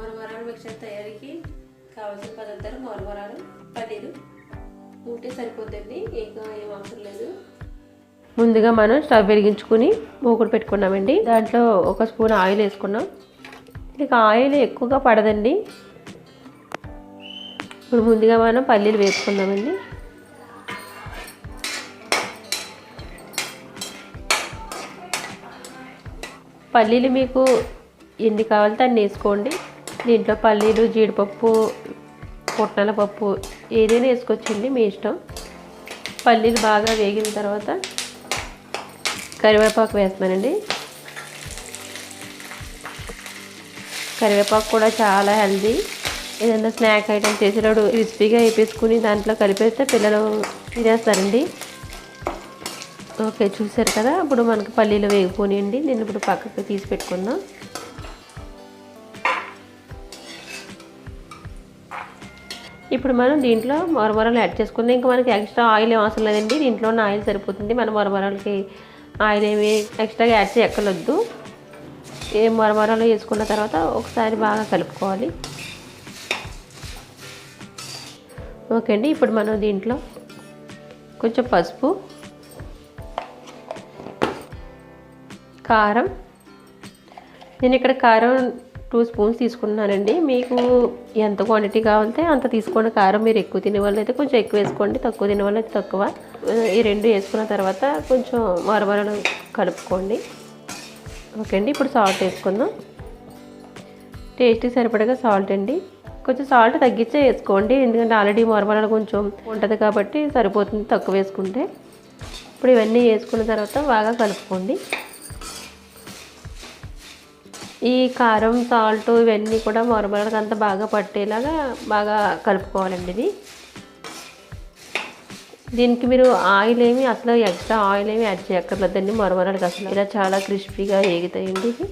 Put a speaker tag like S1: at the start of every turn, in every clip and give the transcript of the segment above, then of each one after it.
S1: మరమరాలు mixture తయారీకి కావాల్సిన పదార్థాలు మరమరాలు, పల్లీలు ఉంటే సరిపోతుంది, ఏం అవసరం లేదు. ముందుగా మనం స్టవ్ వెలిగించుకుని మూకుడు పెట్టుకున్నామండి. దాంట్లో ఒక స్పూన్ ఆయిల్ వేసుకున్నాం. ఇక ఆయిల్ ఎక్కువగా పడదండి. ఇప్పుడు ముందుగా మనం పల్లీలు వేసుకుందామండి. పల్లీలు మీకు ఎన్ని కావాలితే అన్ని వేసుకోండి. దీంట్లో పల్లీలు, జీడిపప్పు, పుట్నాల పప్పు ఏదైనా వేసుకోవచ్చండి, మీ ఇష్టం. పల్లీలు బాగా వేగిన తర్వాత కరివేపాకు వేస్తానండి. కరివేపాకు కూడా చాలా హెల్దీ. ఏదైనా స్నాక్ ఐటమ్ చేసేటప్పుడు క్రిస్పీగా వేపేసుకుని దాంట్లో కలిపేస్తే పిల్లలు తినేస్తారండి. ఓకే, చూసారు కదా. ఇప్పుడు మనకు పల్లీలు వేగిపోనియండి. నేను ఇప్పుడు పక్కకు తీసి పెట్టుకుందాం. ఇప్పుడు మనం దీంట్లో మరమరాలు యాడ్ చేసుకుందాం. ఇంకా మనకి ఎక్స్ట్రా ఆయిల్ ఏం అవసరం లేదండి, దీంట్లో ఉన్న ఆయిల్ సరిపోతుంది. మన మరమరాలకి ఆయిల్ ఏమి ఎక్స్ట్రాగా యాడ్ చేయక్కర్లేదు. ఏ మరమరాలు వేసుకున్న తర్వాత ఒకసారి బాగా కలుపుకోవాలి. ఓకే అండి. ఇప్పుడు మనం దీంట్లో కొంచెం పసుపు, కారం, నేను ఇక్కడ కారం 2 స్పూన్స్ తీసుకున్నానండి. మీకు ఎంత క్వాంటిటీ కావాలంటే అంత తీసుకోండి. కారం మీరు ఎక్కువ తినే వాళ్ళు అయితే కొంచెం ఎక్కువ వేసుకోండి, తక్కువ తినే వాళ్ళు అయితే తక్కువ. ఈ రెండు వేసుకున్న తర్వాత కొంచెం మరమరాలు కలుపుకోండి. ఓకే అండి. ఇప్పుడు సాల్ట్ వేసుకుందాం. టేస్ట్కి సరిపడగా సాల్ట్ అండి. కొంచెం సాల్ట్ తగ్గించే వేసుకోండి, ఎందుకంటే ఆల్రెడీ మరమరాలు కొంచెం ఉంటుంది కాబట్టి సరిపోతుంది తక్కువ వేసుకుంటే. ఇప్పుడు ఇవన్నీ వేసుకున్న తర్వాత బాగా కలుపుకోండి. ఈ కారం, సాల్ట్ ఇవన్నీ కూడా మరమరాలకు అంతా బాగా పట్టేలాగా బాగా కలుపుకోవాలండి. దీనికి మీరు ఆయిల్ ఏమి అసలు ఎక్స్ట్రా ఆయిల్ ఏమి యాడ్ చేయక్కర్లేదండి. మరమరాలకు అసలు ఇలా చాలా క్రిస్పీగా వేగుతాయండి. ఇది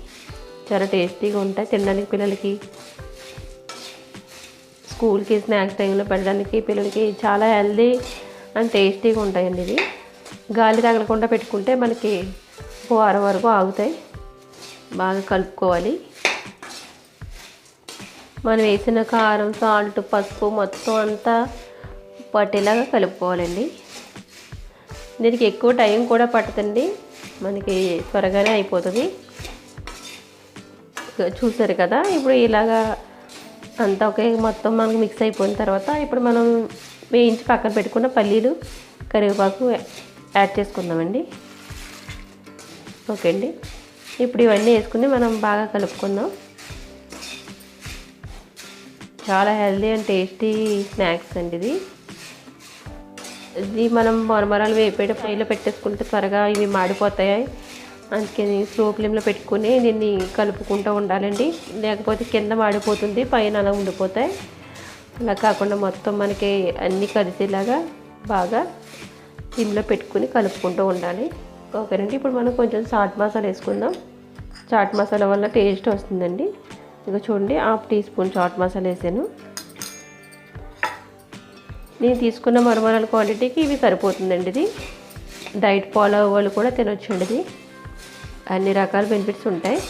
S1: చాలా టేస్టీగా ఉంటాయి తినడానికి. పిల్లలకి స్కూల్కి స్నాక్స్ టైంలో పెట్టడానికి పిల్లలకి చాలా హెల్దీ అండ్ టేస్టీగా ఉంటాయండి. ఇది గాలి తగలకుండా పెట్టుకుంటే మనకి వారం వరకు ఆగుతాయి. బాగా కలుపుకోవాలి. మనం వేసిన కారం, సాల్ట్, పసుపు మొత్తం అంతా పట్టేలాగా కలుపుకోవాలండి. దీనికి ఎక్కువ టైం కూడా పట్టదండి, మనకి త్వరగానే అయిపోతుంది. చూసారు కదా. ఇప్పుడు ఇలాగా అంతా ఒకే మొత్తం మనకు మిక్స్ అయిపోయిన తర్వాత ఇప్పుడు మనం వేయించి పక్కన పెట్టుకున్న పల్లీలు, కరివేపాకు యాడ్ చేసుకుందామండి. ఓకే అండి. ఇప్పుడు ఇవన్నీ వేసుకుని మనం బాగా కలుపుకుందాం. చాలా హెల్దీ అండ్ టేస్టీ స్నాక్స్ అండి ఇది మనం మరమరాలు వేపేట ఫ్రైలో పెట్టేసుకుంటే త్వరగా ఇవి మాడిపోతాయి. అందుకని స్లో ఫ్లేమ్లో పెట్టుకుని దీన్ని కలుపుకుంటూ ఉండాలండి, లేకపోతే కింద మాడిపోతుంది, పైన అలా ఉండిపోతాయి. అలా కాకుండా మొత్తం మనకి అన్నీ కలిసేలాగా బాగా సిమ్లో పెట్టుకుని కలుపుకుంటూ ఉండాలి. ఓకేనండి. ఇప్పుడు మనం కొంచెం చాట్ మసాలా వేసుకుందాం. చాట్ మసాలా వల్ల టేస్ట్ వస్తుందండి. ఇక చూడండి, 1/2 టీ స్పూన్ చాట్ మసాలా వేసాను. నేను తీసుకున్న మరమరాల క్వాంటిటీకి ఇవి సరిపోతుందండి. ఇది డైట్ ఫాలో అవ్వే వాళ్ళు కూడా తినొచ్చండి. ఇది అన్ని రకాల బెనిఫిట్స్ ఉంటాయి.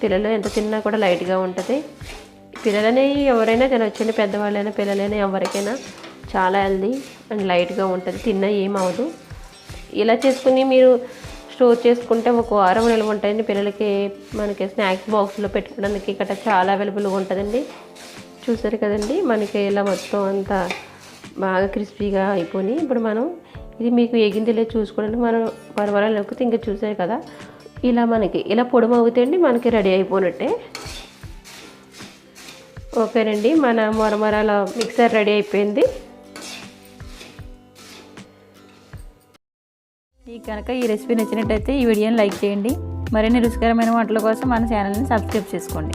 S1: పిల్లలు ఎంత తిన్నా కూడా లైట్గా ఉంటుంది. పిల్లలని ఎవరైనా తినొచ్చండి, పెద్దవాళ్ళైనా పిల్లలైనా ఎవరికైనా చాలా హెల్దీ అండ్ లైట్గా ఉంటుంది. తిన్నా ఏమవదు. ఇలా చేసుకుని మీరు స్టోర్ చేసుకుంటే ఒక వారం నిల్వ ఉంటాయండి. పిల్లలకి మనకి స్నాక్స్ బాక్స్లో పెట్టుకోవడానికి ఇక్కడ చాలా అవైలబుల్గా ఉంటుందండి. చూసారు కదండి, మనకి ఇలా మొత్తం అంతా బాగా క్రిస్పీగా అయిపోయి ఇప్పుడు మనం ఇది మీకు ఎగింది లేదు చూసుకోవడానికి మనం మరమరాలు నొక్కితే ఇంకా చూసారు కదా, ఇలా మనకి ఇలా పొడి మగ్గుతాయండి, మనకి రెడీ అయిపోయినట్టే. ఓకేనండి, మన మరమరాల మిక్సర్ రెడీ అయిపోయింది.
S2: మీకు కనుక ఈ రెసిపీ నచ్చినట్టయితే ఈ వీడియోని లైక్ చేయండి. మరిన్ని రుచికరమైన వంటల కోసం మన ఛానల్ని సబ్స్క్రైబ్ చేసుకోండి.